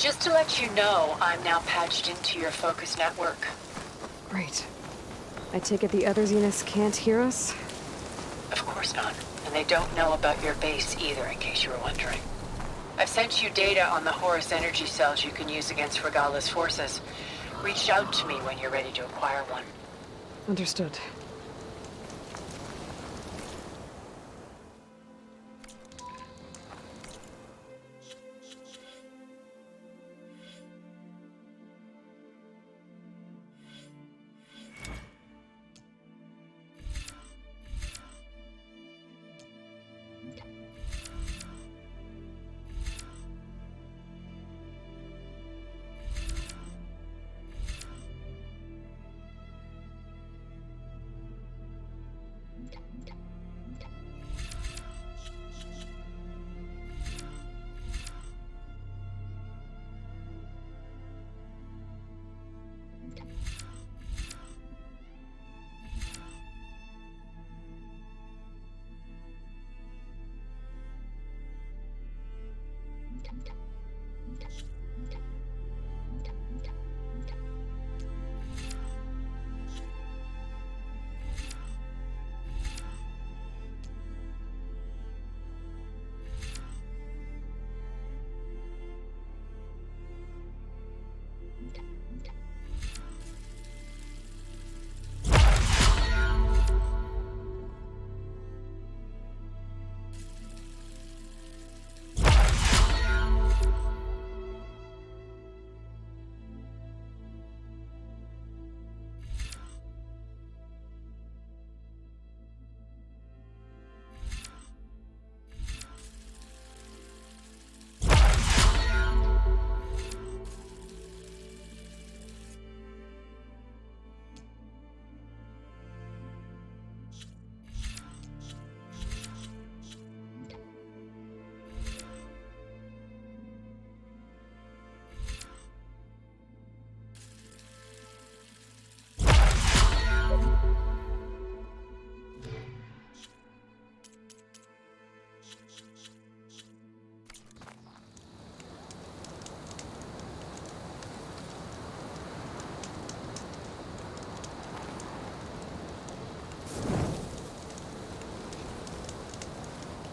Just to let you know, I'm now patched into your focus network. Great. I take it the other Zeniths can't hear us? Of course not. And they don't know about your base either, in case you were wondering. I've sent you data on the Horus energy cells you can use against Regala's forces. Reach out to me when you're ready to acquire one. Understood.